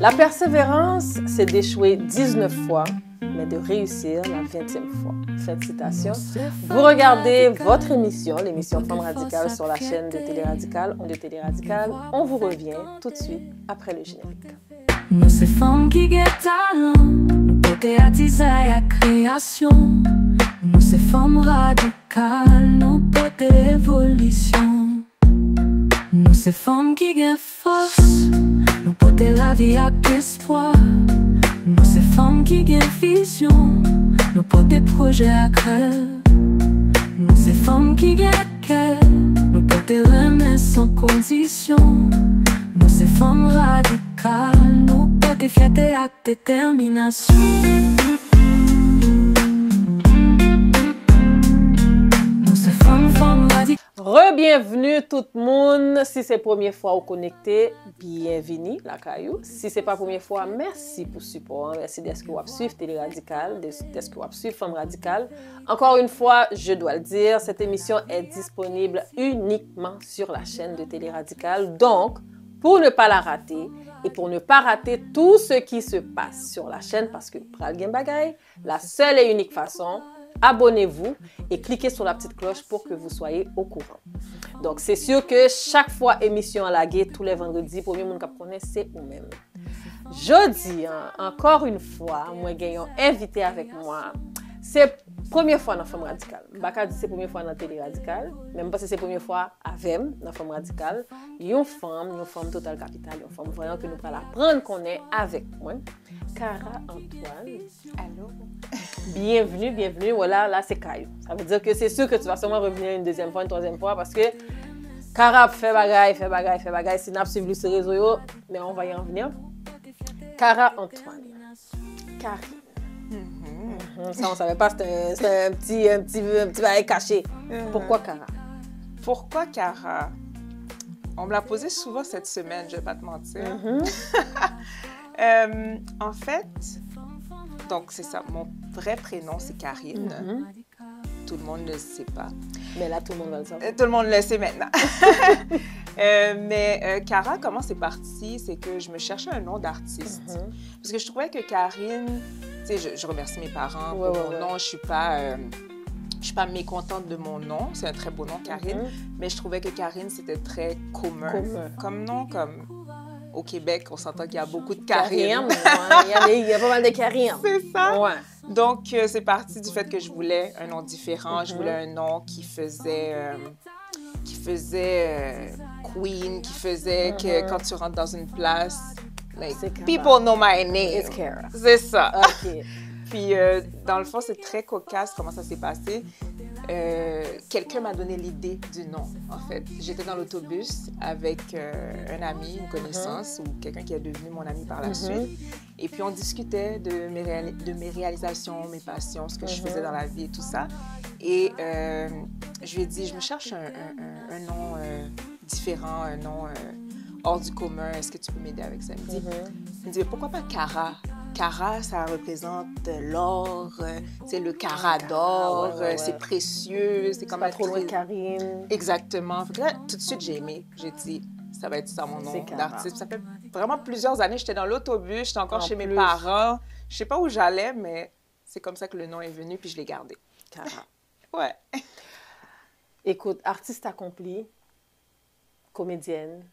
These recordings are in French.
La persévérance, c'est d'échouer 19 fois, mais de réussir la 20e fois. Fin de citation. Vous regardez votre émission, l'émission Femmes Radicales sur la chaîne de Télé Radicale, Ondes de Télé Radicale. On vous revient tout de suite après le générique. Nous ces femmes qui ont talent, nous pouvons attiser la création. Nous ces femmes radicales, nous pouvons évolution. Nous ces femmes qui ont force, nous pouvons la vie avec espoir. Nous ces femmes qui ont vision, nous pouvons des projets à cœur. Nous ces femmes qui ont cœur, nous pouvons remettre sans condition. Nous ces femmes radicales, nous pouvons fierté avec détermination. Nous ces femmes radicales. Re-bienvenue tout le monde. Si c'est la première fois vous connectez, bienvenue la caillou. Si c'est pas la première fois, merci pour le support. Merci d'être que vous suivez Télé Radicale, d'être que vous suivez Femmes Radicales. Encore une fois, je dois le dire, cette émission est disponible uniquement sur la chaîne de Télé Radicale. Donc, pour ne pas la rater et pour ne pas rater tout ce qui se passe sur la chaîne, parce que pral gen bagay, la seule et unique façon, abonnez-vous et cliquez sur la petite cloche pour que vous soyez au courant. Donc, c'est sûr que chaque fois émission à la guet, tous les vendredis, premier monde qui connaît, c'est vous-même. Jeudi, encore une fois, moi j'ai un invité avec moi. C'est la première fois dans Femmes Radicales. Baka dit c'est la première fois dans Télé Radicale, même pas si c'est la première fois avec dans Femmes Radicales. Une femme Total Capital, une femme vraiment que nous allons apprendre qu'on est avec moi. Cara Antoine. Allô? Bienvenue. Voilà, là c'est Caillou. Ça veut dire que c'est sûr que tu vas sûrement revenir une deuxième fois, une troisième fois parce que Cara fait bagaille. Si nous suivons sur les réseaux, mais on va y en venir. Cara Antoine. Karine. Ça, on ne savait pas, c'était un petit bail caché. Pourquoi Cara? Pourquoi Cara? On me l'a posé souvent cette semaine, je ne vais pas te mentir. En fait, donc c'est ça, mon vrai prénom c'est Karine. Tout le monde ne le sait pas. Mais là, tout le monde va le savoir. Tout le monde le sait maintenant. Mais Cara, comment c'est parti? C'est que je me cherchais un nom d'artiste. Parce que je trouvais que Karine, tu sais, je remercie mes parents pour mon nom. Je suis pas mécontente de mon nom. C'est un très beau nom, Karine. Mais je trouvais que Karine, c'était très commun. Comme nom, comme au Québec, on s'entend qu'il y a beaucoup de Karine. Il y a pas mal de Karine. C'est ça. Ouais. Donc, c'est parti du fait que je voulais un nom différent. Je voulais un nom qui faisait queen, qui faisait que quand tu rentres dans une place, like, people know my name. It's Cara. C'est ça. OK. Puis, dans le fond, c'est très cocasse comment ça s'est passé. Quelqu'un m'a donné l'idée du nom, en fait. J'étais dans l'autobus avec un ami, une connaissance, ou quelqu'un qui est devenu mon ami par la suite. Et puis, on discutait de mes réalisations, mes passions, ce que je faisais dans la vie et tout ça. Et je lui ai dit, je me cherche un nom différent, un nom hors du commun. Est-ce que tu peux m'aider avec ça? Il me dit, pourquoi pas Cara? Cara, ça représente l'or, c'est le carat d'or, c'est précieux, c'est comme pas trop loin de Karine. Exactement. Là, tout de suite, j'ai aimé. J'ai dit, ça va être ça mon nom d'artiste. Ça fait vraiment plusieurs années, j'étais dans l'autobus, j'étais encore chez mes parents. Je sais pas où j'allais, mais c'est comme ça que le nom est venu, puis je l'ai gardé. Cara. Ouais. Écoute, artiste accomplie, comédienne,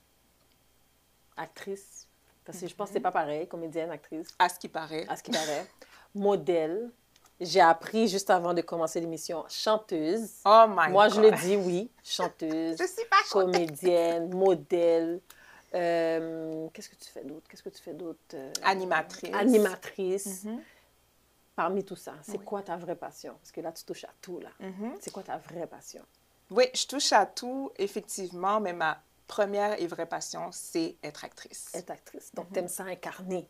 actrice. Parce que je pense que c'est pas pareil, comédienne, actrice. À ce qui paraît. À ce qui paraît. Modèle. J'ai appris juste avant de commencer l'émission, chanteuse. Oh my God. Moi, je le dis, oui, chanteuse. Je suis pas comédienne, modèle. Qu'est-ce que tu fais d'autre? Animatrice. Animatrice. Parmi tout ça, c'est quoi ta vraie passion? Parce que là, tu touches à tout, là. C'est quoi ta vraie passion? Oui, je touche à tout, effectivement, mais ma première et vraie passion, c'est être actrice. Être actrice. Donc, t'aimes ça incarner.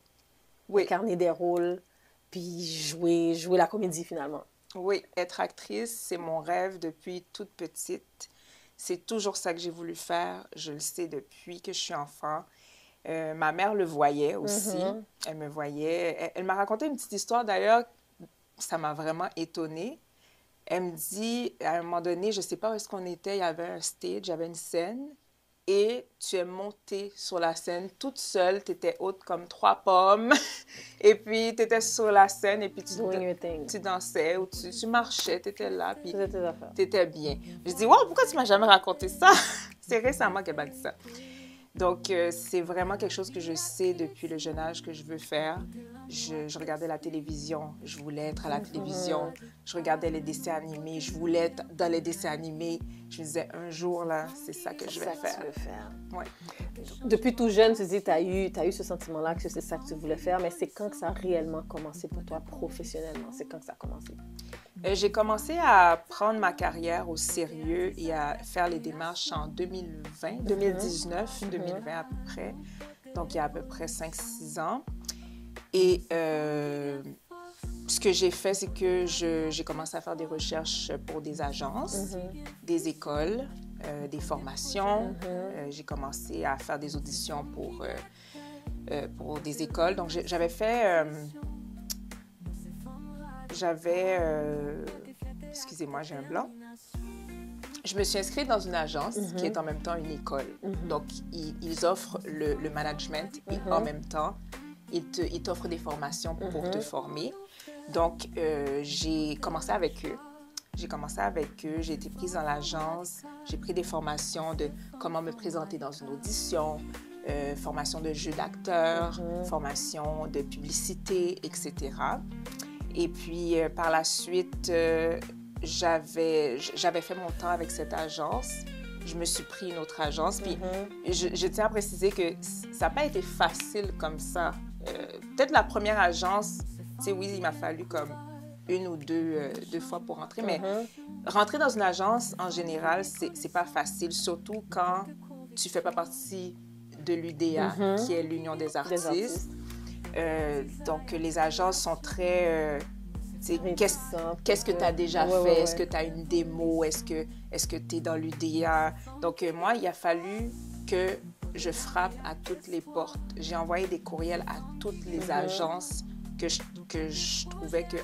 Oui. Incarner des rôles, puis jouer la comédie, finalement. Oui, être actrice, c'est mon rêve depuis toute petite. C'est toujours ça que j'ai voulu faire. Je le sais depuis que je suis enfant. Ma mère le voyait aussi. Elle me voyait. Elle m'a raconté une petite histoire, d'ailleurs, ça m'a vraiment étonnée. Elle me dit, à un moment donné, je ne sais pas où est-ce qu'on était, il y avait un stage, il y avait une scène. et tu es montée sur la scène toute seule. Tu étais haute comme 3 pommes. Et puis, tu étais sur la scène et puis tu dansais ou tu marchais, tu étais là. Puis tu étais bien. Je dis, wow, pourquoi tu m'as jamais raconté ça? C'est récemment qu'elle m'a dit ça. Donc, c'est vraiment quelque chose que je sais depuis le jeune âge que je veux faire. Je regardais la télévision, je voulais être à la télévision. Je regardais les dessins animés, je voulais être dans les dessins animés. Je me disais, un jour, là, c'est ça que je vais faire. Tu veux faire. Ouais. Depuis tout jeune, tu dis, tu as eu ce sentiment-là que c'est ça que tu voulais faire, mais c'est quand que ça a réellement commencé pour toi professionnellement? C'est quand que ça a commencé? J'ai commencé à prendre ma carrière au sérieux et à faire les démarches en 2020, 2019, 2020 à peu près. Donc, il y a à peu près 5-6 ans. Et ce que j'ai fait, c'est que j'ai commencé à faire des recherches pour des agences, des écoles, des formations. J'ai commencé à faire des auditions pour des écoles. Donc, j'avais fait... excusez-moi, j'ai un blanc. Je me suis inscrite dans une agence qui est en même temps une école. Donc, ils offrent le management et en même temps, ils t'offrent des formations pour te former. Donc, j'ai commencé avec eux. J'ai été prise dans l'agence. J'ai pris des formations de comment me présenter dans une audition, formation de jeu d'acteur, formation de publicité, etc. Et puis, par la suite, j'avais fait mon temps avec cette agence. Je me suis pris une autre agence. Puis, je tiens à préciser que ça n'a pas été facile comme ça. Peut-être la première agence, tu sais, oui, il m'a fallu comme 1 ou 2 fois pour rentrer. Mais rentrer dans une agence, en général, c'est pas facile. Surtout quand tu fais pas partie de l'UDA, qui est l'Union des artistes. Donc, les agences sont très... qu'est-ce que tu as déjà fait? Est-ce que tu as une démo? Est-ce que tu es dans l'UDA? Donc, moi, il a fallu que je frappe à toutes les portes. J'ai envoyé des courriels à toutes les agences que je trouvais que,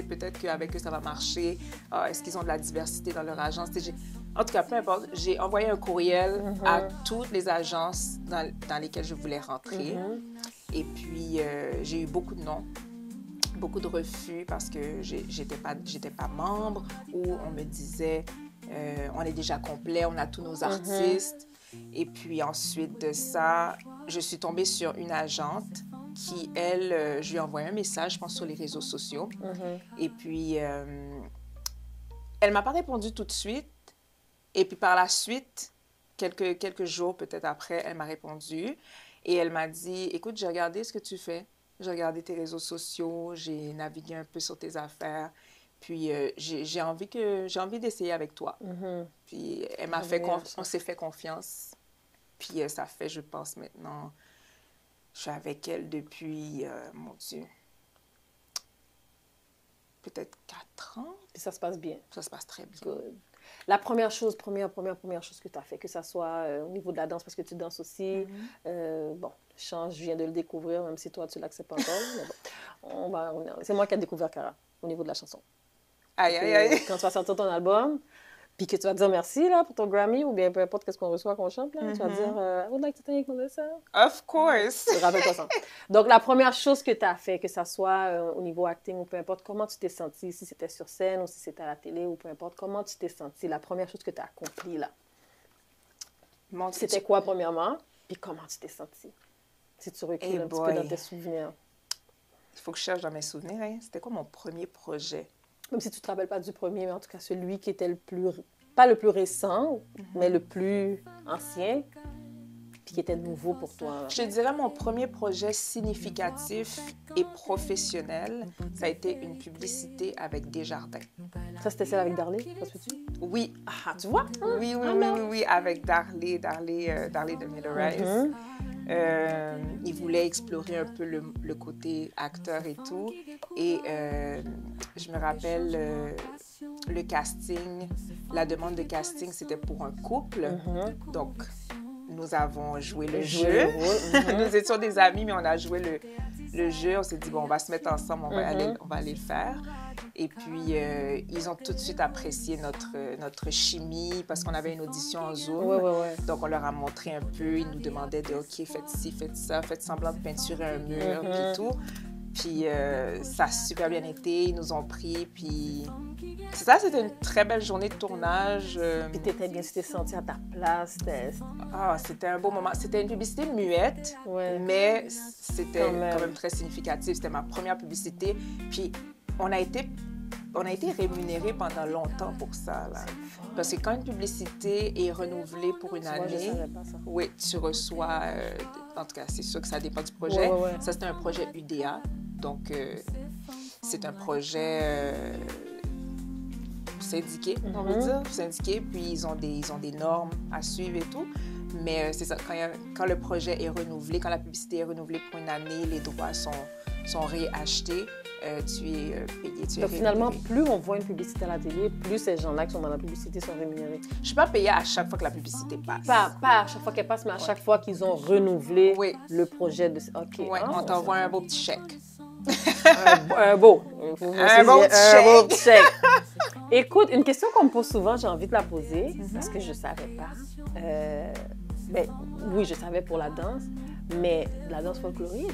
peut-être qu'avec eux, ça va marcher. Est-ce qu'ils ont de la diversité dans leur agence? En tout cas, peu importe, j'ai envoyé un courriel à toutes les agences dans lesquelles je voulais rentrer. Et puis, j'ai eu beaucoup de noms, beaucoup de refus parce que j'étais pas membre ou on me disait on est déjà complet, on a tous nos artistes. Et puis ensuite de ça, je suis tombée sur une agente qui, elle, je lui ai envoyé un message, je pense, sur les réseaux sociaux. Et puis, elle ne m'a pas répondu tout de suite. Et puis par la suite, quelques jours peut-être après, elle m'a répondu. Et elle m'a dit, écoute, j'ai regardé ce que tu fais. J'ai regardé tes réseaux sociaux, j'ai navigué un peu sur tes affaires. Puis j'ai envie d'essayer avec toi. Puis elle m'a on s'est fait confiance. Puis ça fait, je pense maintenant, je suis avec elle depuis, mon Dieu, peut-être 4 ans. Puis ça se passe bien. Ça se passe très bien. Good. La première chose que tu as fait, que ça soit au niveau de la danse, parce que tu danses aussi, bon, chant, je viens de le découvrir, même si toi, tu ne l'acceptes pas encore. Mais bon, c'est moi qui ai découvert Cara, au niveau de la chanson. Aïe, aïe, aïe. Quand tu vas sortir ton album, puis que tu vas dire merci là, pour ton Grammy, ou bien peu importe qu'est-ce qu'on reçoit, qu'on chante, là, tu vas dire I would like to thank Melissa. Of course. Rappelle-toi ça. Donc, la première chose que tu as fait, que ça soit au niveau acting ou peu importe, comment tu t'es sentie, si c'était sur scène ou si c'était à la télé ou peu importe, comment tu t'es sentie, la première chose que tu as accomplie là? C'était quoi, premièrement? Puis comment tu t'es sentie? Si tu recules un petit peu dans tes souvenirs. Il faut que je cherche dans mes souvenirs. Hein. C'était quoi mon premier projet? Même si tu ne te rappelles pas du premier, mais en tout cas celui qui était pas le plus récent, mais le plus ancien, puis qui était nouveau pour toi. Je te dirais mon premier projet significatif et professionnel, ça a été une publicité avec Desjardins. Ça, c'était celle avec Darley, ça se peut-tu? Oui. Ah, tu vois? Oui, avec Darley de Miller. Il voulait explorer un peu le côté acteur et tout. Et je me rappelle le casting, la demande de casting, c'était pour un couple. Donc, nous avons joué le jeu. Nous étions des amis, mais on a joué le jeu. On s'est dit, bon, on va se mettre ensemble, on va aller le faire. Et puis, ils ont tout de suite apprécié notre chimie parce qu'on avait une audition en Zoom. Ouais. Donc, on leur a montré un peu. Ils nous demandaient de, OK, faites ci, faites ça, faites semblant de peinturer un mur, puis tout. Puis, ça a super bien été. Ils nous ont pris, puis... C'est ça, c'était une très belle journée de tournage. Puis t'étais bien, tu t'es sentie à ta place. C'était un beau moment. C'était une publicité muette, mais c'était quand même très significatif. C'était ma première publicité. Puis, on a été rémunérés pendant longtemps pour ça. Là. Parce que quand une publicité est renouvelée pour une année, je savais pas ça. Oui, tu reçois... en tout cas, c'est sûr que ça dépend du projet. Ouais. Ça, c'était un projet UDA. Donc, c'est un projet... syndiqué, on va dire, syndiqué, puis ils ont des normes à suivre et tout. Mais c'est ça, quand le projet est renouvelé, quand la publicité est renouvelée pour une année, les droits sont réachetés, tu es payé, Donc finalement, plus on voit une publicité à la télé, plus ces gens-là qui sont dans la publicité sont rémunérés. Je ne suis pas payée à chaque fois que la publicité passe. Pas à chaque fois qu'elle passe, mais à chaque fois qu'ils ont renouvelé le projet de... OK. Oui, on t'envoie un beau petit chèque. un beau petit chèque. Écoute, une question qu'on me pose souvent, j'ai envie de la poser, parce que je ne savais pas. Oui, je savais pour la danse, mais la danse folklorique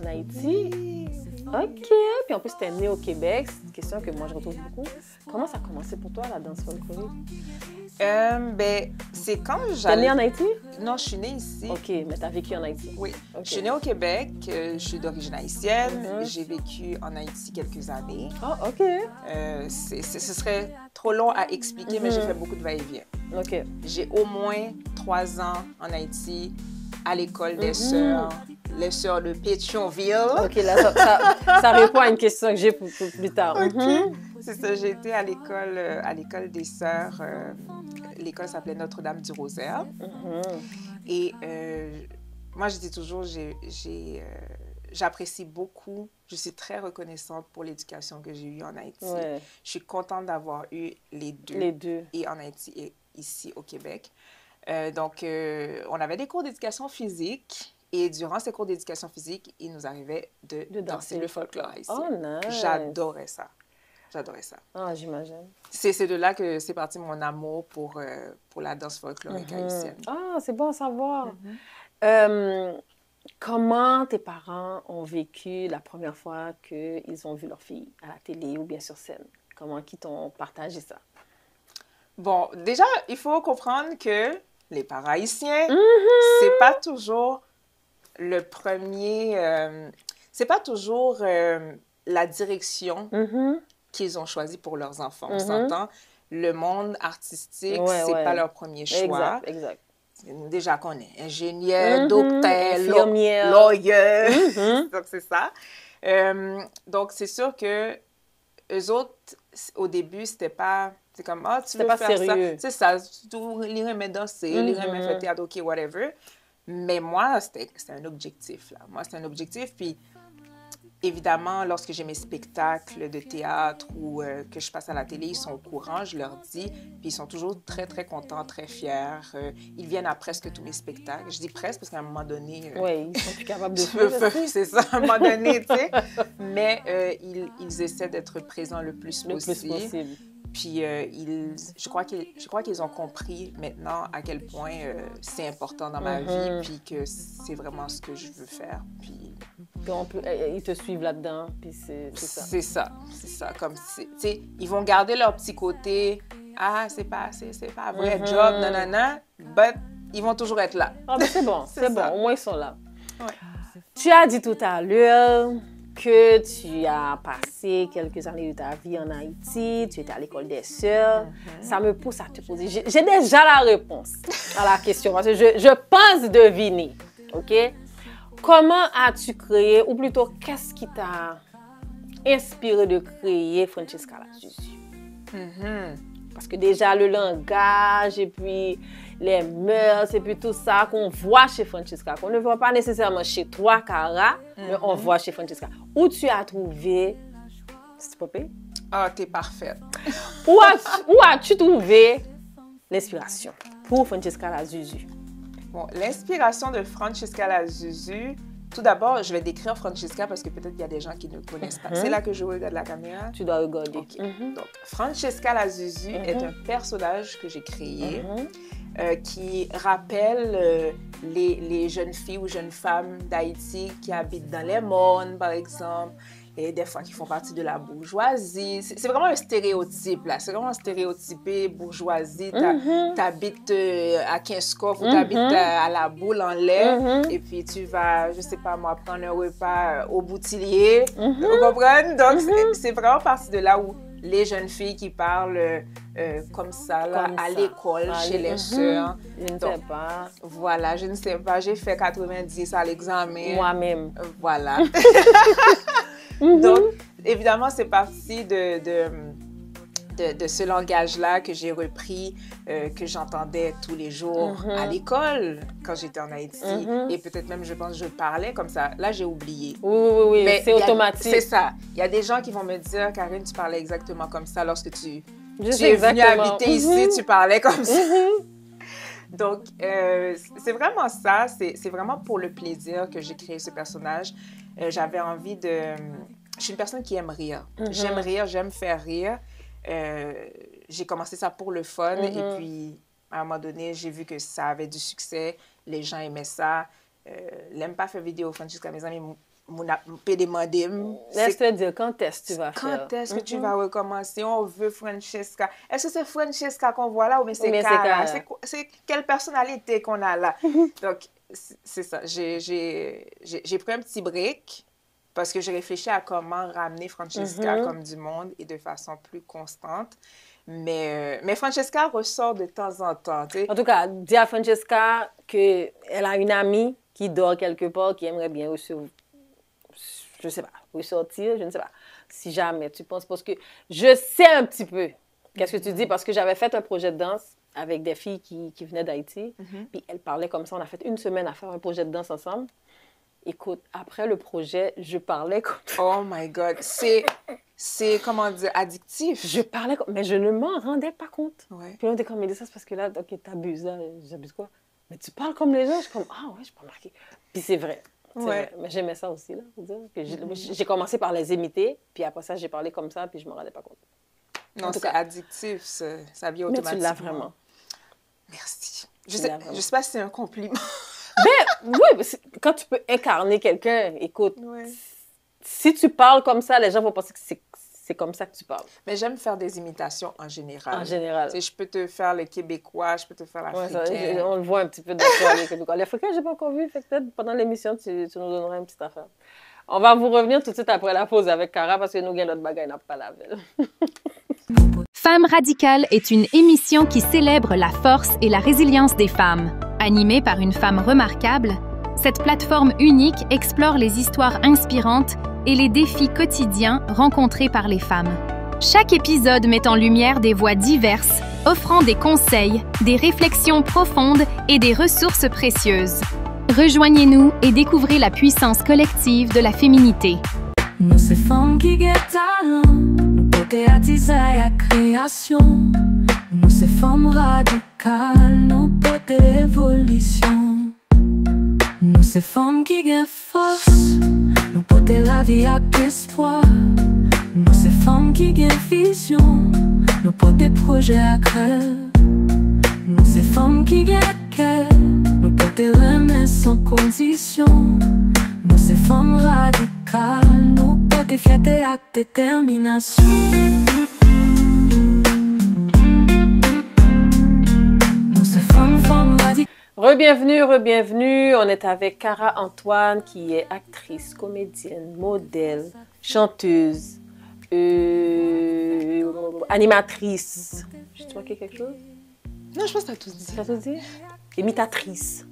en Haïti, OK. Puis en plus, c'était né au Québec, c'est une question que moi je retrouve beaucoup. Comment ça a commencé pour toi, la danse folklorique? C'est quand j'allais... T'es née en Haïti? Non, je suis née ici. OK, mais t'as vécu en Haïti? Oui. Okay. Je suis née au Québec, je suis d'origine haïtienne. J'ai vécu en Haïti quelques années. Ah, OK. Ce serait trop long à expliquer, mais j'ai fait beaucoup de va-et-vient. OK. J'ai au moins 3 ans en Haïti, à l'école des sœurs, les sœurs de Pétionville. OK, là, ça répond à une question que j'ai pour plus tard. OK. C'est ça, j'ai été à l'école des sœurs. L'école s'appelait Notre-Dame du Rosaire. Et moi, je dis toujours, j'apprécie beaucoup, je suis très reconnaissante pour l'éducation que j'ai eue en Haïti. Ouais. Je suis contente d'avoir eu les deux, et en Haïti et ici au Québec. Donc, on avait des cours d'éducation physique. Et durant ces cours d'éducation physique, il nous arrivait de danser le folklore haïtien. Oh, nice. J'adorais ça. J'adorais ça. Ah, j'imagine. C'est de là que c'est parti mon amour pour la danse folklorique haïtienne. Ah, c'est bon à savoir. Comment tes parents ont vécu la première fois qu'ils ont vu leur fille à la télé ou bien sur scène? Comment ils t'ont partagé ça? Bon, déjà, il faut comprendre que les parents haïtiens, c'est pas toujours le premier... c'est pas toujours la direction qu'ils ont choisi pour leurs enfants. On s'entend, le monde artistique, c'est pas leur premier choix. Exact. Déjà qu'on est ingénieur, docteur, lawyer. Donc, c'est ça. Donc, c'est sûr que eux autres, au début, c'était pas... C'est comme, ah, tu veux pas faire sérieux. Ça. C'est ça. Tu l'irais danser, l'irais faire théâtre, OK, whatever. Mais moi, c'était un objectif, là. Moi, c'était un objectif. Puis, évidemment, lorsque j'ai mes spectacles de théâtre ou que je passe à la télé, ils sont au courant, je leur dis. Puis, ils sont toujours très, très contents, très fiers. Ils viennent à presque tous mes spectacles. Je dis presque parce qu'à un moment donné... oui, ils sont plus capables de faire. C'est ça, à un moment donné, tu sais. Mais ils essaient d'être présents le plus possible. Puis, je crois qu'ils ont compris maintenant à quel point c'est important dans ma vie, puis que c'est vraiment ce que je veux faire. Puis ils te suivent là-dedans, puis c'est ça. C'est ça. Comme, tu sais, ils vont garder leur petit côté. Ah, c'est pas un vrai job, nanana, but ils vont toujours être là. Ah, mais c'est bon, c'est bon, au moins ils sont là. Ouais. Tu as dit tout à l'heure que tu as passé quelques années de ta vie en Haïti, tu étais à l'école des sœurs. Ça me pousse à te poser. J'ai déjà la réponse à la question, parce que je pense deviner, OK? Comment as-tu créé, ou plutôt, qu'est-ce qui t'a inspiré de créer Francesca Lazuzu? Parce que déjà, le langage, et puis les mœurs, et puis tout ça qu'on voit chez Francesca, qu'on ne voit pas nécessairement chez toi, Cara, mais on voit chez Francesca. Où tu as trouvé... C'est popé? Ah, t'es parfaite. Où as-tu trouvé l'inspiration pour Francesca Lazuzu? Bon, l'inspiration de Francesca Lazuzu tout d'abord, je vais décrire Francesca parce que peut-être qu'il y a des gens qui ne connaissent pas. C'est là que je regarde la caméra. Tu dois regarder. Okay. Donc, Francesca la Zuzu est un personnage que j'ai créé qui rappelle les jeunes filles ou jeunes femmes d'Haïti qui habitent dans les mondes, par exemple, et des fois qui font partie de la bourgeoisie. C'est vraiment un stéréotype, là. C'est vraiment stéréotypé, bourgeoisie. T'habites à Kinskov ou t'habites à la Boule en lait, et puis tu vas, je sais pas moi, prendre un repas au Boutillier. Vous comprenez? Donc, c'est vraiment partie de là où les jeunes filles qui parlent comme ça, là, à l'école, chez les sœurs. Je ne sais pas. Voilà, je ne sais pas. J'ai fait 90 à l'examen. Moi-même. Voilà. Donc, évidemment, c'est parti de ce langage-là que j'ai repris, que j'entendais tous les jours à l'école quand j'étais en Haïti. Et peut-être même, je pense, je parlais comme ça. Là, j'ai oublié. Oui, c'est automatique. C'est ça. Il y a des gens qui vont me dire, Karine, tu parlais exactement comme ça lorsque tu es venue habiter ici, tu parlais comme ça. Donc, c'est vraiment ça. C'est vraiment pour le plaisir que j'ai créé ce personnage. J'avais envie de... Je suis une personne qui aime rire. J'aime rire, j'aime faire rire. J'ai commencé ça pour le fun et puis, à un moment donné, j'ai vu que ça avait du succès. Les gens aimaient ça. L'aime pas faire vidéo, Francesca, mes amis m'ont demandé. Laisse-toi dire, quand est-ce que tu vas faire? Quand est-ce que tu vas recommencer? On veut Francesca. Est-ce que c'est Francesca qu'on voit là ou bien c'est Cara? C'est quelle personnalité qu'on a là? Donc, c'est ça. J'ai pris un petit break parce que j'ai réfléchi à comment ramener Francesca comme du monde et de façon plus constante. Mais Francesca ressort de temps en temps. T'sais. En tout cas, dis à Francesca qu'elle a une amie qui dort quelque part, qui aimerait bien je sais pas, ressortir, je ne sais pas. Si jamais tu penses, parce que je sais un petit peu qu'est-ce que tu dis, parce que j'avais fait un projet de danse avec des filles qui venaient d'Haïti, puis elles parlaient comme ça. On a fait une semaine à faire un projet de danse ensemble. Écoute, après le projet, je parlais comme... Oh my God! C'est comment dire, addictif. Je parlais comme... Mais je ne m'en rendais pas compte. Ouais. Puis on était comme, mais ça, c'est parce que là, OK, t'abuses, là. J'abuse quoi? Mais tu parles comme les gens. Je suis comme, ah ouais, je peux remarquer. Puis c'est vrai. Ouais. Mais j'aimais ça aussi, là. Faut dire que j'ai commencé par les imiter, puis après ça, j'ai parlé comme ça, puis je ne me rendais pas compte. Non, c'est addictif, ça vient automatiquement. Mais tu l'as vraiment. Merci. Je sais pas si c'est un compliment. Ben, oui, quand tu peux incarner quelqu'un, écoute, si tu parles comme ça, les gens vont penser que c'est comme ça que tu parles. Mais j'aime faire des imitations en général. En général. Tu sais, je peux te faire le québécois, je peux te faire l'africain. Ouais, on le voit un petit peu dans le québécois. L'africain, je n'ai pas encore vu, fait que peut-être pendant l'émission, tu nous donneras une petite affaire. On va vous revenir tout de suite après la pause avec Cara parce que nous, avons notre bagaille, n'a pas la belle. Femme radicale est une émission qui célèbre la force et la résilience des femmes. Animée par une femme remarquable, cette plateforme unique explore les histoires inspirantes et les défis quotidiens rencontrés par les femmes. Chaque épisode met en lumière des voix diverses, offrant des conseils, des réflexions profondes et des ressources précieuses. Rejoignez-nous et découvrez la puissance collective de la féminité. Nous, ces femmes qui ont talent, nous pouvons attiser la création. Nous, ces femmes radicales, nous pouvons évolution. Nous, ces femmes qui ont force, nous pouvons la vie avec espoir. Nous, ces femmes qui ont vision, nous pouvons des projets à créer. Nous, ces femmes qui ont cœur, nous pouvons remettre sans condition. Nous, ces femmes radicales, nous pouvons fierté avec détermination. Nous, ces femmes radicales. Re-bienvenue. On est avec Cara Antoine, qui est actrice, comédienne, modèle, chanteuse, animatrice. Je te manqué quelque chose? Non, je pense que tu as tout dit. Tu as tout dit? Imitatrice.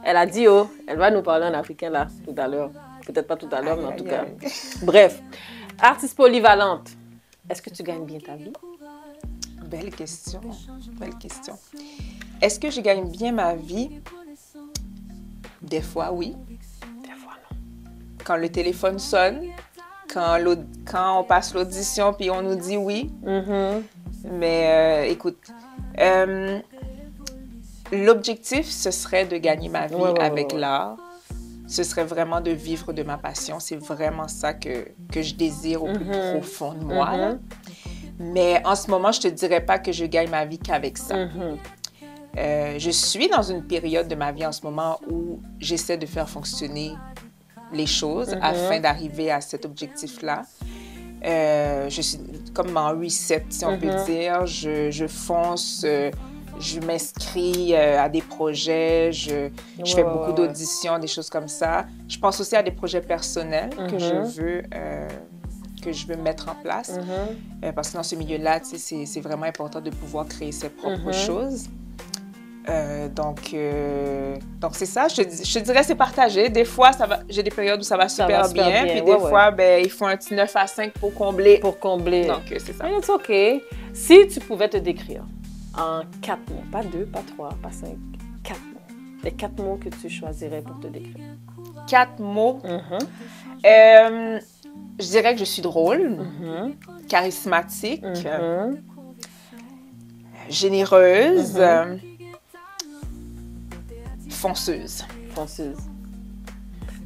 Elle a dit, elle va nous parler en africain là, tout à l'heure. Peut-être pas tout à l'heure, mais en tout cas. Bref, artiste polyvalente. Est-ce que tu gagnes bien ta vie? Belle question. Belle question. Est-ce que je gagne bien ma vie? Des fois, oui. Des fois, non. Quand le téléphone sonne, quand on passe l'audition puis on nous dit oui. Mais écoute, l'objectif, ce serait de gagner ma vie avec l'art. ce serait vraiment de vivre de ma passion. C'est vraiment ça que je désire au plus profond de moi. Là. Mais en ce moment, je te dirais pas que je gagne ma vie qu'avec ça. Je suis dans une période de ma vie en ce moment où j'essaie de faire fonctionner les choses afin d'arriver à cet objectif-là. Je suis comme en reset, si on peut dire. Je fonce, je m'inscris à des projets, je fais beaucoup d'auditions, des choses comme ça. Je pense aussi à des projets personnels que je veux mettre en place. Parce que dans ce milieu-là, c'est vraiment important de pouvoir créer ses propres choses. Donc c'est ça, je te dirais c'est partagé. Des fois, j'ai des périodes où ça va super bien, puis des fois, ben, il faut un petit 9 à 5 pour combler. Pour combler. Donc, c'est ça. It's OK. Si tu pouvais te décrire en 4 mots, pas 2, pas 3, pas 5, 4 mots, les 4 mots que tu choisirais pour te décrire. 4 mots. Je dirais que je suis drôle, charismatique, généreuse, fonceuse. Fonceuse.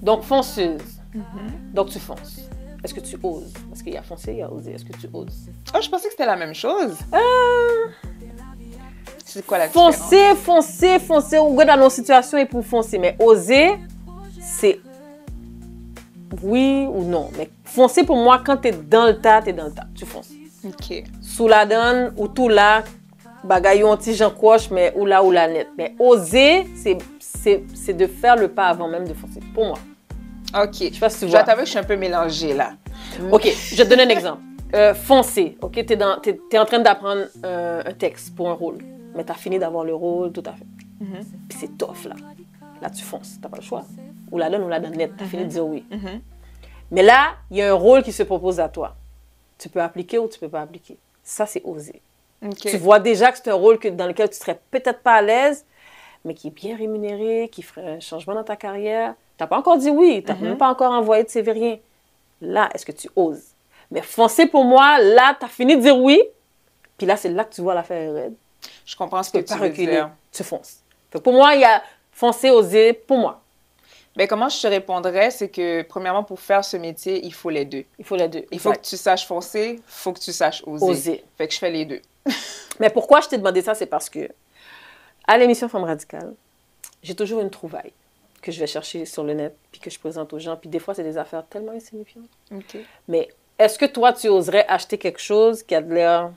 Donc, fonceuse. Donc, tu fonces. Est-ce que tu oses? Parce qu'il y a foncer, il y a oser. Est-ce que tu oses? Oh, je pensais que c'était la même chose. C'est quoi la différence? Foncer. On regarde dans nos situations et pour foncer. Mais oser, c'est oui ou non. Mais foncer, pour moi, quand tu es dans le tas, tu es dans le tas. Tu fonces. OK. Sous la donne ou tout là, bagaillon, petit Jean Croche, mais ou là net. Mais oser, c'est de faire le pas avant même de foncer. Pour moi. OK. Je sais pas si tu vois. Je vois. dois t'avouer que je suis un peu mélangée là. OK, je vais te donner un exemple. Foncer. OK, t'es en train d'apprendre un texte pour un rôle. Mais tu as fini d'avoir le rôle, tout à fait. Puis c'est tough là. Là, tu fonces. Tu n'as pas le choix. Ou la donne net. Tu as fini de dire oui. Mais là, il y a un rôle qui se propose à toi. Tu peux appliquer ou tu ne peux pas appliquer. Ça, c'est oser. Okay. Tu vois déjà que c'est un rôle dans lequel tu ne serais peut-être pas à l'aise, mais qui est bien rémunéré, qui ferait un changement dans ta carrière. Tu n'as pas encore dit oui. Tu n'as même pas encore envoyé de CV, rien. Là, est-ce que tu oses? Mais foncer pour moi, là, tu as fini de dire oui. Puis là, c'est là que tu vois l'affaire raide. Je comprends ce que tu veux dire. Tu fonces. Pour moi, il y a foncer, oser, pour moi. Bien, comment je te répondrais, c'est que, premièrement, pour faire ce métier, il faut les deux. Il faut les deux. Il faut que tu saches foncer, il faut que tu saches oser. Fait que je fais les deux. Mais pourquoi je t'ai demandé ça, c'est parce que, à l'émission Femme Radicale, j'ai toujours une trouvaille que je vais chercher sur le net, puis que je présente aux gens. Puis des fois, c'est des affaires tellement insignifiantes. Okay. Mais est-ce que toi, tu oserais acheter quelque chose qui a de l'air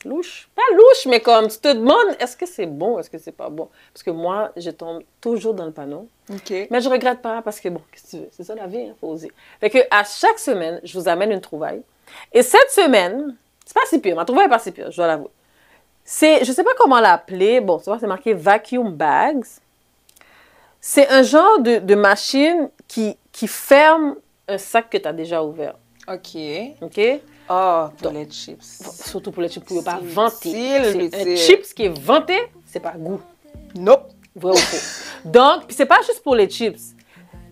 louche? Pas louche, mais comme tu te demandes, est-ce que c'est bon, est-ce que c'est pas bon? Parce que moi, je tombe toujours dans le panneau. Okay. Mais je regrette pas parce que, bon, qu'est-ce que tu veux? C'est ça la vie, il faut oser. Fait que à chaque semaine, je vous amène une trouvaille. Et cette semaine, c'est pas si pire, ma trouvaille n'est pas si pire, je dois l'avouer. Je sais pas comment l'appeler. Bon, tu vois, c'est marqué Vacuum Bags. C'est un genre de machine qui ferme un sac que tu as déjà ouvert. OK. OK? Oh, pour les chips. Surtout pour les chips, pour ne pas vanter. C'est un chips qui est vanté, c'est pas goût. Nope. Vrai ou faux. Donc, puis c'est pas juste pour les chips.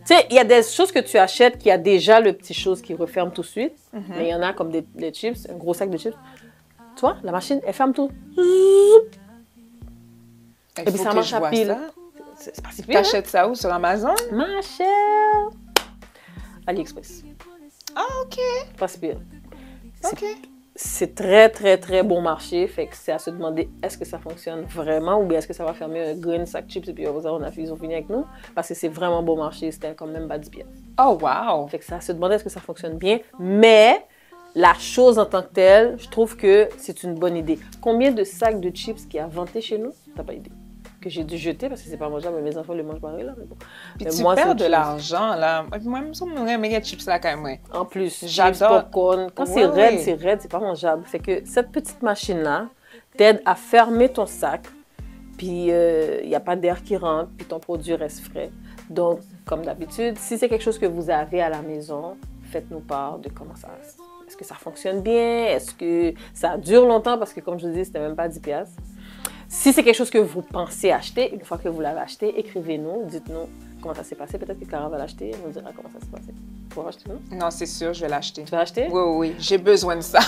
Tu sais, il y a des choses que tu achètes qui a déjà le petit chose qui referme tout de suite. Mais il y en a comme des chips, un gros sac de chips. Tu vois, la machine, elle ferme tout. Et puis ça marche à pile. C'est pas si pire. T'achètes ça où? Sur Amazon? Ma chère. AliExpress. Ah, OK. Pas si pire. OK. C'est très, très, très bon marché. Fait que c'est à se demander, est-ce que ça fonctionne vraiment ou bien est-ce que ça va fermer un green sac chips et puis ils ont fini avec nous? Parce que c'est vraiment bon marché. C'était quand même bas 10 pièces. Oh, wow! Fait que c'est à se demander, est-ce que ça fonctionne bien? Mais la chose en tant que telle, je trouve que c'est une bonne idée. Combien de sacs de chips qu'il y a vanté chez nous? T'as pas idée. Que j'ai dû jeter parce que c'est pas mangeable, mais mes enfants le mangent pareil là. Mais bon. Puis tu perds de l'argent là. Moi, je me souviens de chips là quand même. En plus, j'adore. Popcorn. Quand c'est raide, c'est pas mangeable. Fait que cette petite machine là t'aide à fermer ton sac. Puis il n'y a pas d'air qui rentre, puis ton produit reste frais. Donc, comme d'habitude, si c'est quelque chose que vous avez à la maison, faites-nous part de comment ça. Est-ce que ça fonctionne bien? Est-ce que ça dure longtemps? Parce que comme je vous dis, c'était même pas 10 piastres. Si c'est quelque chose que vous pensez acheter, une fois que vous l'avez acheté, écrivez-nous, dites-nous comment ça s'est passé. Peut-être que Cara va l'acheter, elle nous dira comment ça s'est passé. Tu vas acheter, non? Non, c'est sûr, je vais l'acheter. Tu vas l'acheter? Oui, oui, j'ai besoin de ça.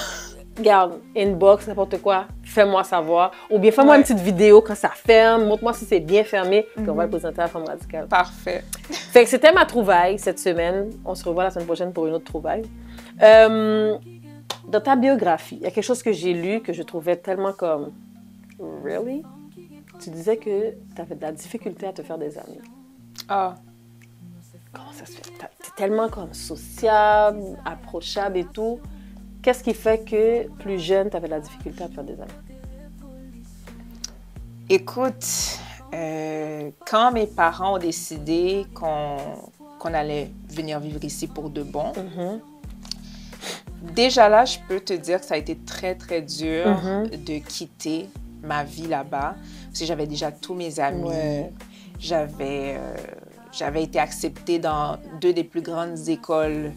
garde, inbox, n'importe quoi, fais-moi savoir. Ou bien fais-moi une petite vidéo quand ça ferme, montre-moi si c'est bien fermé, puis on va le présenter à la Femme Radicale. Parfait. Fait que c'était ma trouvaille cette semaine. On se revoit la semaine prochaine pour une autre trouvaille. Dans ta biographie, il y a quelque chose que j'ai lu que je trouvais tellement comme... Really? Tu disais que tu avais de la difficulté à te faire des amis. Ah. Comment ça se fait? Tu es tellement comme sociable, approchable et tout. Qu'est-ce qui fait que plus jeune, tu avais de la difficulté à te faire des amis? Écoute, quand mes parents ont décidé qu'on allait venir vivre ici pour de bon, déjà là, je peux te dire que ça a été très, très dur de quitter ma vie là-bas. Parce que j'avais déjà tous mes amis. Ouais. J'avais été acceptée dans 2 des plus grandes écoles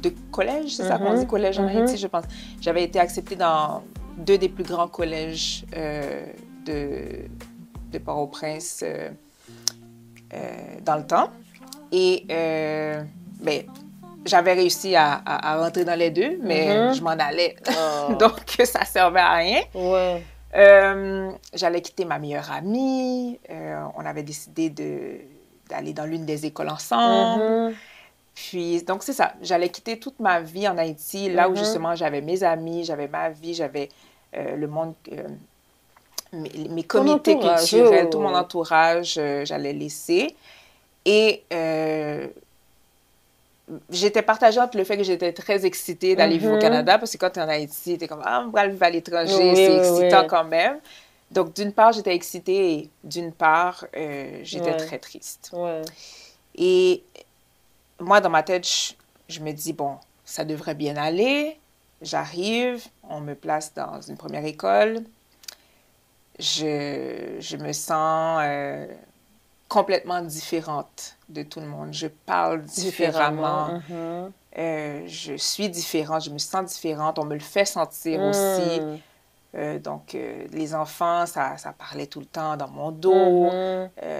de collège, c'est ça qu'on dit, collège en Haïti, je pense. J'avais été acceptée dans 2 des plus grands collèges de Port-au-Prince dans le temps. Et j'avais réussi à rentrer dans les 2, mais je m'en allais. Donc, ça ne servait à rien. Ouais. J'allais quitter ma meilleure amie. On avait décidé d'aller dans l'une des écoles ensemble. Puis, donc, c'est ça. J'allais quitter toute ma vie en Haïti, là où justement j'avais mes amis, j'avais ma vie, j'avais le monde, mes comités culturels, tout mon entourage, j'allais laisser. Et j'étais partagée entre le fait que j'étais très excitée d'aller vivre au Canada, parce que quand tu es en Haïti, tu es comme, on va vivre à l'étranger, c'est excitant quand même. Donc, d'une part, j'étais excitée et d'une part, j'étais très triste. Ouais. Et moi, dans ma tête, je me dis, bon, ça devrait bien aller. J'arrive, on me place dans une première école. Je me sens complètement différente de tout le monde. Je parle différemment. Je suis différente, je me sens différente. On me le fait sentir aussi. Donc, les enfants, ça parlait tout le temps dans mon dos.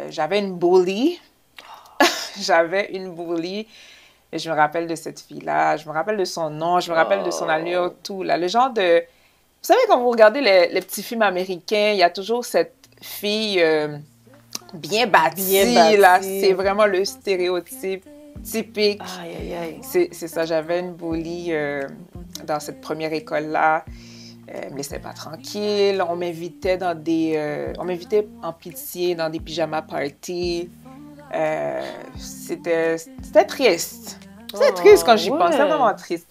J'avais une bully. J'avais une bully. Et je me rappelle de cette fille-là. Je me rappelle de son nom. Je me rappelle de son allure, tout. Là. Le genre de... Vous savez, quand vous regardez les petits films américains, il y a toujours cette fille bien bâtie. Là. C'est vraiment le stéréotype typique. Aïe, aïe, aïe. C'est ça. J'avais une bully dans cette première école-là. Elle ne me laissait pas tranquille. On m'invitait dans des... on m'invitait en pitié dans des pyjama parties. C'était triste. C'était triste quand j'y pense. C'était vraiment triste.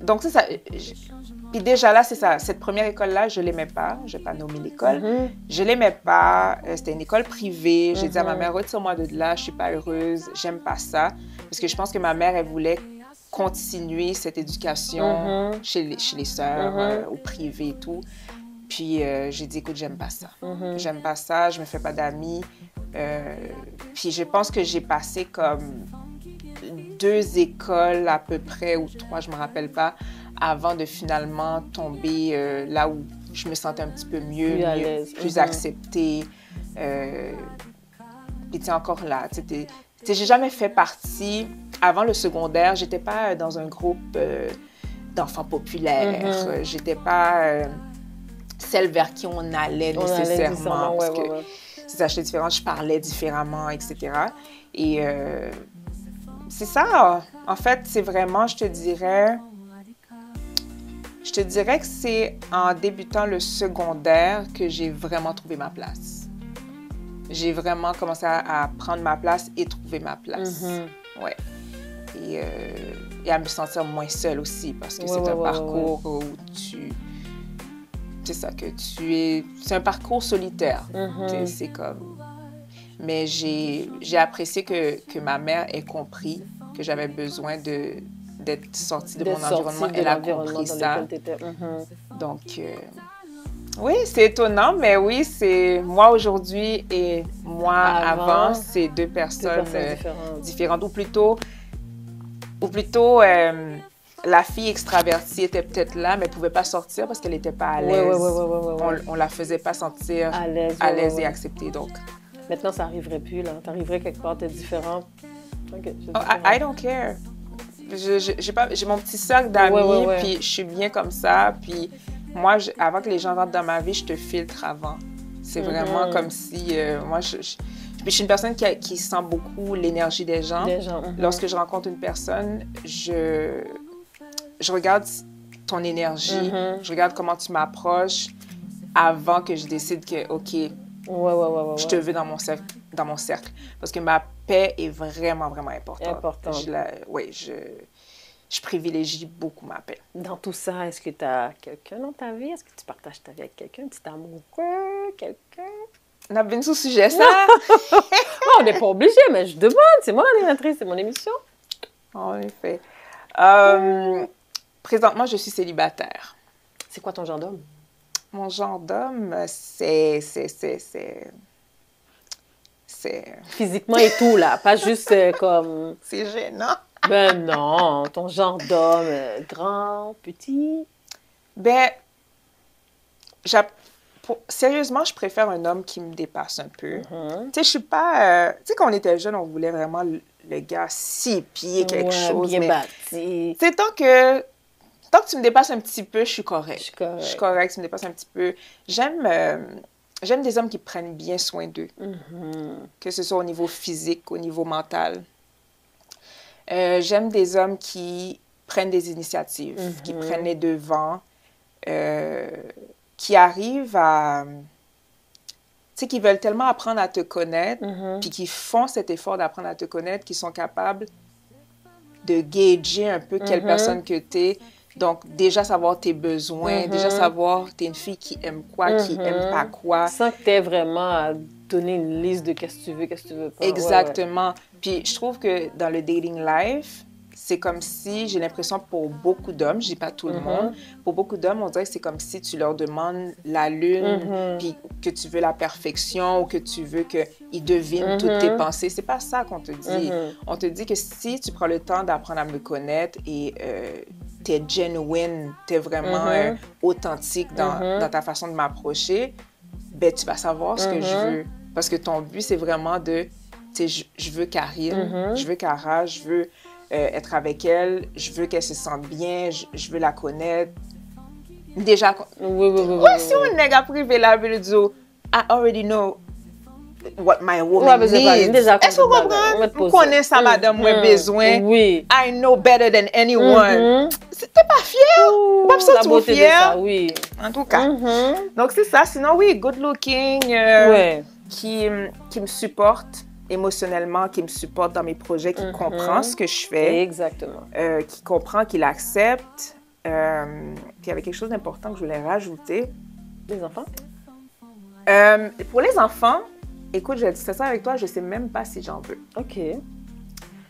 Donc, c'est ça. Puis déjà là, c'est ça. Cette première école-là, je ne l'aimais pas. Je ne vais pas nommer l'école. Je ne l'aimais pas. C'était une école privée. J'ai dit à ma mère, retire-moi de là. Je ne suis pas heureuse. J'aime pas ça. Parce que je pense que ma mère, elle voulait continuer cette éducation chez les sœurs, au privé et tout. Puis j'ai dit, écoute, j'aime pas ça. J'aime pas ça, je me fais pas d'amis. Puis je pense que j'ai passé comme 2 écoles à peu près, ou 3, je me rappelle pas, avant de finalement tomber là où je me sentais un petit peu mieux, plus acceptée. Puis tu es encore là. J'ai jamais fait partie, avant le secondaire, j'étais pas dans un groupe d'enfants populaires. J'étais pas celle vers qui on allait nécessairement. Parce que c'est ça, j'étais différente, je parlais différemment, etc. Et c'est ça, en fait, c'est vraiment, je te dirais que c'est en débutant le secondaire que j'ai vraiment trouvé ma place. J'ai vraiment commencé à prendre ma place et trouver ma place. Ouais. Et à me sentir moins seule aussi, parce que c'est un parcours où c'est ça, que c'est un parcours solitaire. C'est comme... Mais j'ai apprécié que ma mère ait compris que j'avais besoin d'être sortie de mon environnement. Elle a compris ça. Donc, oui, c'est étonnant, mais oui, c'est moi aujourd'hui et moi avant, c'est 2 personnes différentes. Ou plutôt la fille extravertie était peut-être là, mais ne pouvait pas sortir parce qu'elle n'était pas à l'aise. On ne la faisait pas sentir à l'aise et acceptée. Donc. Maintenant, ça n'arriverait plus. Tu arriverais quelque part, tu es différente. Okay, I don't care. j'ai mon petit cercle d'amis, Ouais. puis je suis bien comme ça. Puis moi, avant que les gens rentrent dans ma vie, je te filtre avant. C'est vraiment comme si moi, puis je suis une personne qui sent beaucoup l'énergie des gens. Lorsque je rencontre une personne, je regarde ton énergie, je regarde comment tu m'approches avant que je décide que, OK, je te veux dans mon cercle. Parce que ma paix est vraiment, vraiment importante. Je privilégie beaucoup ma paix. Dans tout ça, est-ce que tu as quelqu'un dans ta vie? Est-ce que tu partages ta vie avec quelqu'un? Un petit amoureux? Quelqu'un? On a bien sous sujet, ça? On n'est pas obligé, mais je demande. C'est moi l'animatrice, c'est mon émission. En effet. Présentement, je suis célibataire. C'est quoi ton genre d'homme? Mon genre d'homme, c'est... Physiquement et tout, là. Pas juste comme... C'est gênant. Ben non, ton genre d'homme, grand, petit. Ben, sérieusement, je préfère un homme qui me dépasse un peu. Tu sais, je suis pas... tu sais, quand on était jeune, on voulait vraiment le gars 6 pieds, quelque chose. Bien bâti. Tu sais, tant que tu me dépasses un petit peu, je suis correcte. Je suis correcte, tu me dépasses un petit peu. J'aime des hommes qui prennent bien soin d'eux. Que ce soit au niveau physique, au niveau mental. J'aime des hommes qui prennent des initiatives, qui prennent les devants, qui arrivent à... Tu sais, qui veulent tellement apprendre à te connaître, puis qui font cet effort d'apprendre à te connaître, qui sont capables de gager un peu quelle personne que tu es. Donc, déjà savoir tes besoins, déjà savoir t'es une fille qui aime quoi, qui aime pas quoi. Sans que tu aies vraiment à donner une liste de qu'est-ce que tu veux, qu'est-ce que tu veux pas. Exactement. Puis, je trouve que dans le dating life, c'est comme si, j'ai l'impression pour beaucoup d'hommes, je dis pas tout le monde, pour beaucoup d'hommes, on dirait que c'est comme si tu leur demandes la lune, puis que tu veux la perfection ou que tu veux qu'ils devinent toutes tes pensées. C'est pas ça qu'on te dit. On te dit que si tu prends le temps d'apprendre à me connaître et t'es genuine, t'es vraiment authentique dans ta façon de m'approcher, ben tu vas savoir ce que je veux. Parce que ton but, c'est vraiment de, tu sais, je veux Karine, je veux Cara, je veux être avec elle, je veux qu'elle se sente bien, je veux la connaître. Déjà, si on n'est pas privé là, je veux dire, I already know what my woman needs. Est-ce que vous comprenez? Vous connaissez ça, madame, moi besoin. Oui. I know better than anyone. T'es pas fière? Pas besoin de être fière. Oui. En tout cas. Donc, c'est ça. Sinon, oui, good looking, qui me supporte émotionnellement, qui me supporte dans mes projets, qui comprend ce que je fais. Exactement. Qui comprend, qui l'accepte. Puis il y avait quelque chose d'important que je voulais rajouter. Les enfants? Pour les enfants, écoute, je vais dire ça avec toi, je ne sais même pas si j'en veux. OK. Je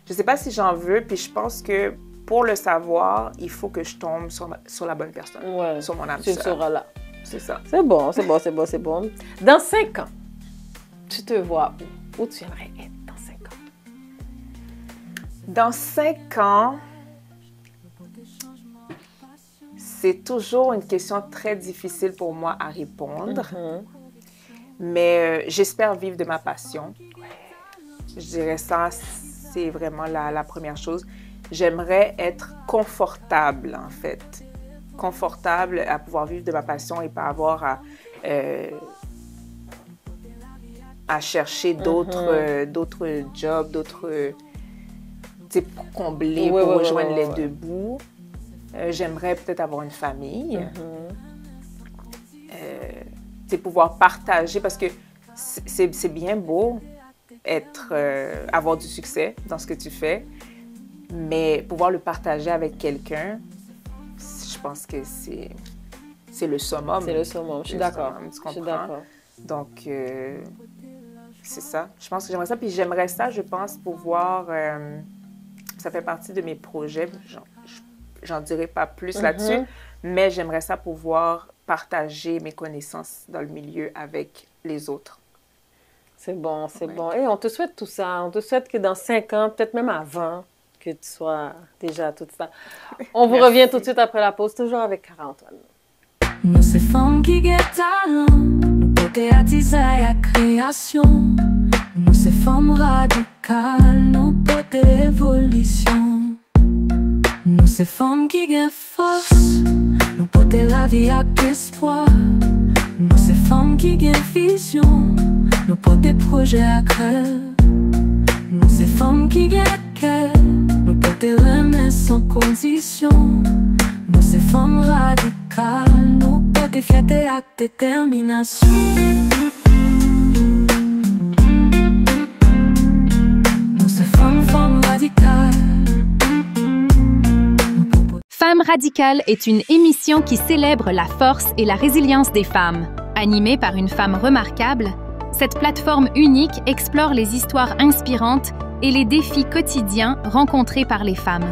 ne sais pas si j'en veux, puis je pense que pour le savoir, il faut que je tombe sur la bonne personne, sur mon âme sœur. Tu seras là. C'est ça. C'est bon. Dans 5 ans, tu te vois où tu aimerais être dans 5 ans? Dans 5 ans, c'est toujours une question très difficile pour moi à répondre. Mais j'espère vivre de ma passion. Je dirais ça, c'est vraiment la première chose. J'aimerais être confortable, en fait. Confortable à pouvoir vivre de ma passion et pas avoir à chercher d'autres jobs, pour combler, pour rejoindre les deux bouts. J'aimerais peut-être avoir une famille. Pouvoir partager, parce que c'est bien beau avoir du succès dans ce que tu fais, mais pouvoir le partager avec quelqu'un, je pense que c'est le summum. C'est le summum, je suis d'accord. Tu comprends? Donc, c'est ça. Je pense que j'aimerais ça. Puis j'aimerais ça, je pense, pouvoir... ça fait partie de mes projets. J'en dirai pas plus là-dessus, mais j'aimerais ça pouvoir partager mes connaissances dans le milieu avec les autres. C'est bon, c'est bon. Et on te souhaite tout ça. On te souhaite que dans 5 ans, peut-être même avant, que tu sois déjà tout ça. On vous revient tout de suite après la pause, toujours avec Cara-Antoine. Nous, ces femmes qui guettent talent, nous côté attiser à création. Nous, ces femmes radicales, nous côté évolution. ces femmes qui gagnent force, nous porter la vie avec espoir. Nous ces femmes qui gagnent vision, nous porter projets à cœur. Nous ces femmes qui gagnent cœur, nous porter remède sans condition. Nous ces femmes radicales, nous porter fierté avec détermination. Femmes radicales est une émission qui célèbre la force et la résilience des femmes. Animée par une femme remarquable, cette plateforme unique explore les histoires inspirantes et les défis quotidiens rencontrés par les femmes.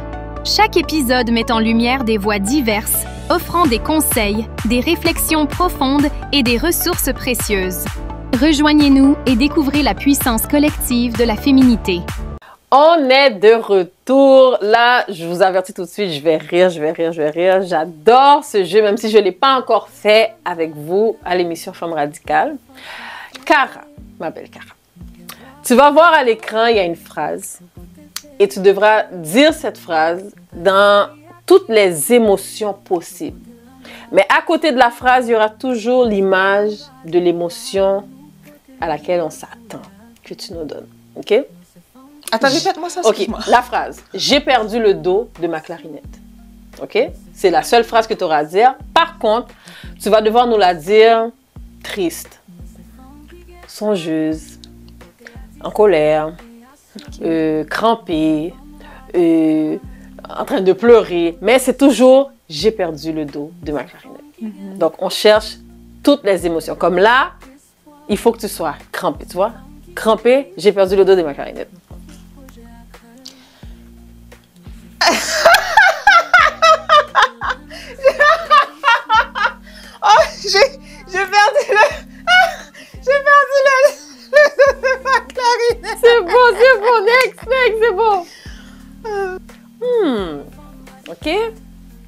Chaque épisode met en lumière des voix diverses, offrant des conseils, des réflexions profondes et des ressources précieuses. Rejoignez-nous et découvrez la puissance collective de la féminité. On est de retour. Là, je vous avertis tout de suite, je vais rire. J'adore ce jeu, même si je ne l'ai pas encore fait avec vous à l'émission Femmes Radicales. Cara, ma belle Cara, tu vas voir à l'écran, il y a une phrase. Et tu devras dire cette phrase dans toutes les émotions possibles. Mais à côté de la phrase, il y aura toujours l'image de l'émotion à laquelle on s'attend que tu nous donnes. OK? Attends, répète-moi ça, excuse-moi. OK, la phrase. J'ai perdu le dos de ma clarinette. OK? C'est la seule phrase que tu auras à dire. Par contre, tu vas devoir nous la dire triste, songeuse, en colère, crampée, en train de pleurer. Mais c'est toujours « j'ai perdu le dos de ma clarinette ». Donc, on cherche toutes les émotions. Comme là, il faut que tu sois crampé, tu vois? Crampé, j'ai perdu le dos de ma clarinette. Oh, j'ai perdu le ma clarinette. C'est bon, next, c'est bon. OK?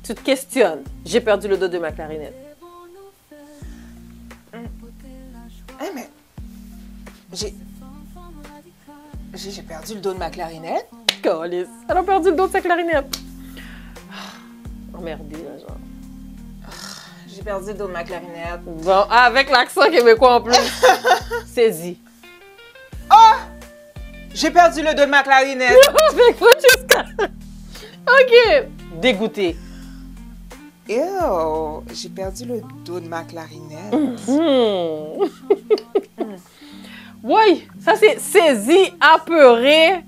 Tu te questionnes. J'ai perdu le dos de ma clarinette. Hey, mais j'ai perdu le dos de ma clarinette. Calice, elle a perdu le dos de sa clarinette. Emmerdée, là, genre. J'ai perdu le dos de ma clarinette. Bon, avec l'accent québécois en plus. Saisis. Oh! J'ai perdu le dos de ma clarinette. OK. Dégoûté. Ew, j'ai perdu le dos de ma clarinette. Oui, ça c'est saisi, apeuré,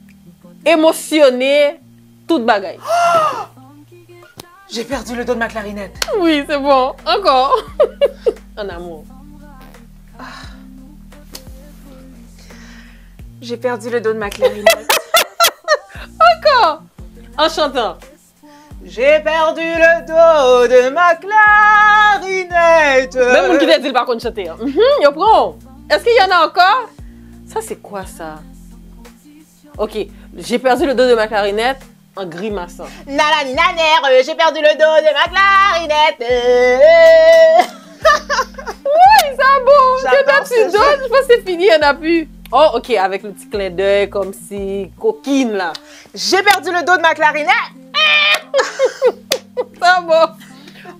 émotionné, toute bagaille. J'ai perdu le dos de ma clarinette. Oui, c'est bon. Encore. En amour. J'ai perdu le dos de ma clarinette. Encore. En chantant. J'ai perdu le dos de ma clarinette. Même qui t'a dit par contre chanter. Yo prends. Est-ce qu'il y en a encore? Ça c'est quoi ça? OK. J'ai perdu le dos de ma clarinette en grimaçant. Nanani nanère, j'ai perdu le dos de ma clarinette. Oui, c'est beau. J'adore Tu donnes, je pense que c'est fini, il n'y en a plus. Oh, OK, avec le petit clin d'œil comme si coquine là. J'ai perdu le dos de ma clarinette. C'est bon.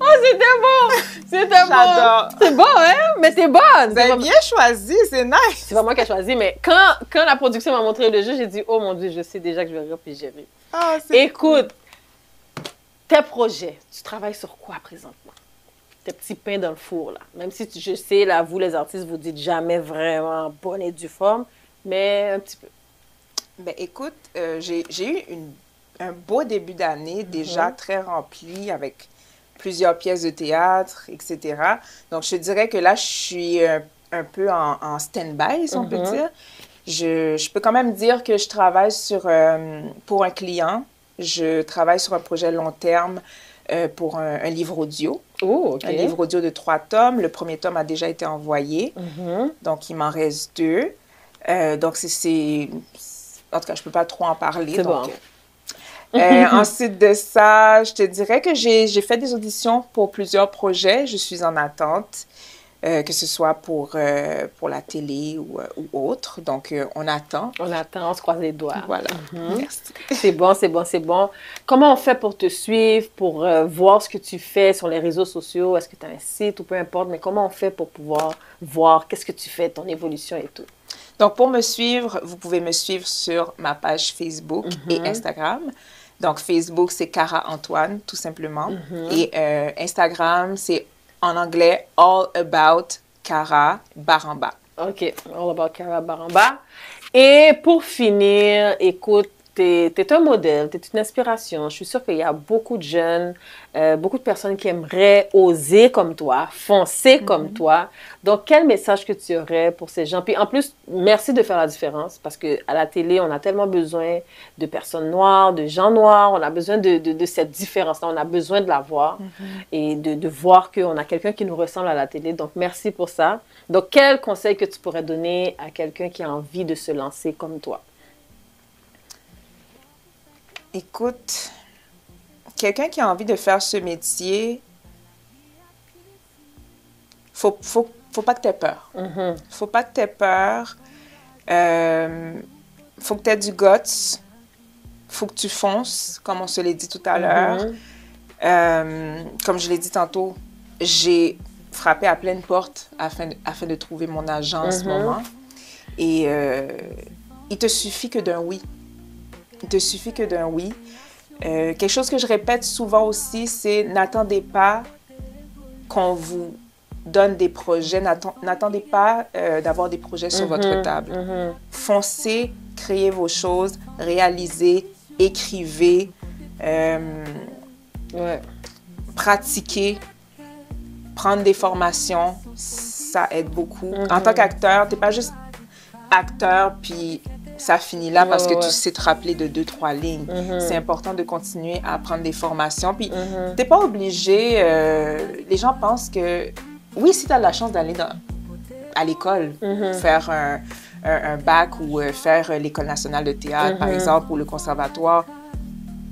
Oh, c'était bon. C'était bon. J'adore. C'est bon, hein? Mais c'est bonne. Vous avez bien choisi, c'est nice. C'est pas moi qui ai choisi, mais quand la production m'a montré le jeu, j'ai dit, oh mon Dieu, je sais déjà que je vais rire puis j'ai ri. Oh, écoute, tes projets, tu travailles sur quoi présentement? Tes petits pains dans le four, là. Même si je sais, là, vous les artistes, vous dites jamais vraiment bonne et due forme, mais un petit peu. Ben écoute, j'ai eu un beau début d'année, déjà très rempli avec plusieurs pièces de théâtre, etc. Donc, je dirais que là, je suis un peu en stand-by, si on peut dire. Je peux quand même dire que je travaille pour un client. Je travaille sur un projet long terme pour un livre audio. Oh, OK. Un livre audio de 3 tomes. Le premier tome a déjà été envoyé. Donc, il m'en reste 2. Donc, en tout cas, je ne peux pas trop en parler. C'est donc, bon. Ensuite de ça, je te dirais que j'ai fait des auditions pour plusieurs projets. Je suis en attente. que ce soit pour la télé ou autre. Donc, on attend. On attend, on se croise les doigts. Voilà. Merci. C'est bon, c'est bon, c'est bon. Comment on fait pour te suivre, pour voir ce que tu fais sur les réseaux sociaux? Est-ce que tu as un site ou peu importe, mais comment on fait pour pouvoir voir qu'est-ce que tu fais, ton évolution et tout? Donc, pour me suivre, vous pouvez me suivre sur ma page Facebook et Instagram. Donc, Facebook, c'est Cara Antoine, tout simplement. Et Instagram, c'est en anglais All About Cara Baramba. OK, All About Cara Baramba. Et pour finir, écoute, t'es un modèle, t'es une inspiration. Je suis sûre qu'il y a beaucoup de jeunes, beaucoup de personnes qui aimeraient oser comme toi, foncer comme toi. Donc, quel message que tu aurais pour ces gens? Puis en plus, merci de faire la différence parce qu'à la télé, on a tellement besoin de personnes noires, de gens noirs. On a besoin de cette différence-là. On a besoin de la voir et de voir qu'on a quelqu'un qui nous ressemble à la télé. Donc, merci pour ça. Donc, quel conseil que tu pourrais donner à quelqu'un qui a envie de se lancer comme toi? Écoute, quelqu'un qui a envie de faire ce métier, faut pas que tu aies peur. Faut pas que tu aies peur. Faut que tu aies du guts. Faut que tu fonces, comme on se l'a dit tout à l'heure. Comme je l'ai dit tantôt, j'ai frappé à pleine porte afin de trouver mon agent en ce moment. Et il te suffit que d'un oui. Il te suffit que d'un oui. Quelque chose que je répète souvent aussi, c'est n'attendez pas qu'on vous donne des projets. N'attendez pas d'avoir des projets sur votre table. Foncez, créez vos choses, réalisez, écrivez, pratiquez, prendre des formations, ça aide beaucoup. En tant qu'acteur, tu n'es pas juste acteur, puis ça finit là parce que tu sais te rappeler de 2-3 lignes. C'est important de continuer à prendre des formations. Puis, tu n'es pas obligé... les gens pensent que... Oui, si tu as la chance d'aller à l'école, faire un bac ou faire l'École nationale de théâtre, par exemple, ou le conservatoire,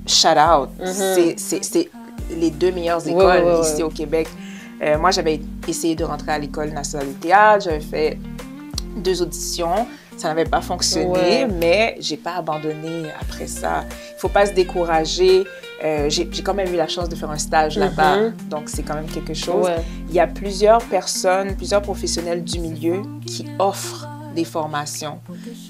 shout out. C'est les 2 meilleures écoles ici au Québec. Moi, j'avais essayé de rentrer à l'École nationale de théâtre. J'avais fait 2 auditions. Ça n'avait pas fonctionné, mais je n'ai pas abandonné après ça. Il ne faut pas se décourager. J'ai quand même eu la chance de faire un stage là-bas, donc c'est quand même quelque chose. Il y a plusieurs personnes, plusieurs professionnels du milieu qui offrent des formations.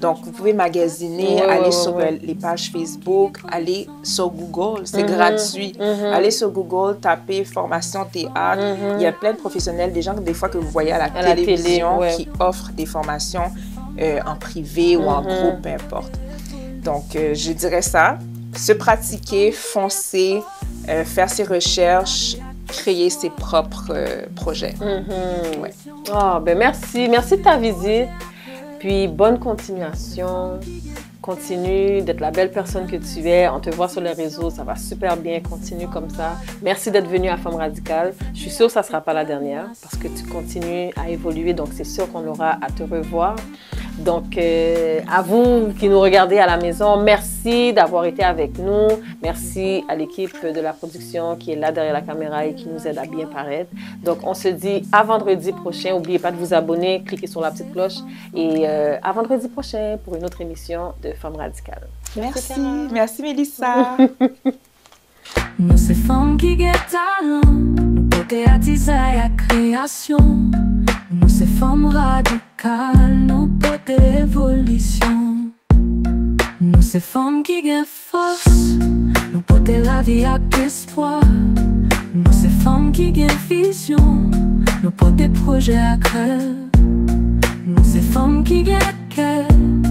Donc, vous pouvez magasiner, aller sur les pages Facebook, aller sur Google, c'est gratuit. Allez sur Google, tapez formation théâtre. Il y a plein de professionnels, des gens des fois que vous voyez à la télévision qui offrent des formations en privé ou en groupe, peu importe. Donc, je dirais ça. Se pratiquer, foncer, faire ses recherches, créer ses propres projets. Ben merci. Merci de ta visite. Puis, bonne continuation. Continue d'être la belle personne que tu es. On te voit sur les réseaux, ça va super bien. Continue comme ça. Merci d'être venue à Femme Radicale. Je suis sûre que ça ne sera pas la dernière parce que tu continues à évoluer. Donc, c'est sûr qu'on aura à te revoir. Donc, à vous qui nous regardez à la maison, merci d'avoir été avec nous. Merci à l'équipe de la production qui est là derrière la caméra et qui nous aide à bien paraître. Donc, on se dit à vendredi prochain. N'oubliez pas de vous abonner, cliquez sur la petite cloche. Et à vendredi prochain pour une autre émission de Femme Radicale. Merci. Merci, Mélissa. Nous, c'est femmes qui guettent talent, côté artisan et création. Nous, c'est femmes radicales, nous portons évolution. Nous, c'est femmes qui gagnent force, nous portons la vie avec espoir. Nous, c'est femmes qui gagnent vision, nous portons des projets à cœur. Nous, c'est femmes qui gagnent cœur,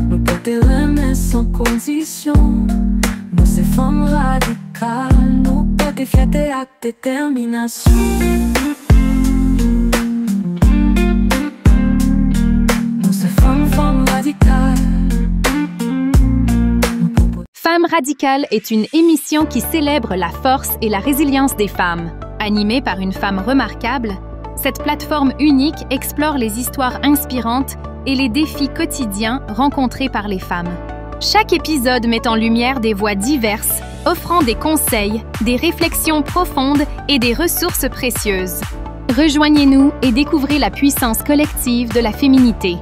nous portons remède sans condition. Nous, c'est femmes radicales, nous portons fierté et détermination. Femme Radicale est une émission qui célèbre la force et la résilience des femmes. Animée par une femme remarquable, cette plateforme unique explore les histoires inspirantes et les défis quotidiens rencontrés par les femmes. Chaque épisode met en lumière des voix diverses, offrant des conseils, des réflexions profondes et des ressources précieuses. Rejoignez-nous et découvrez la puissance collective de la féminité.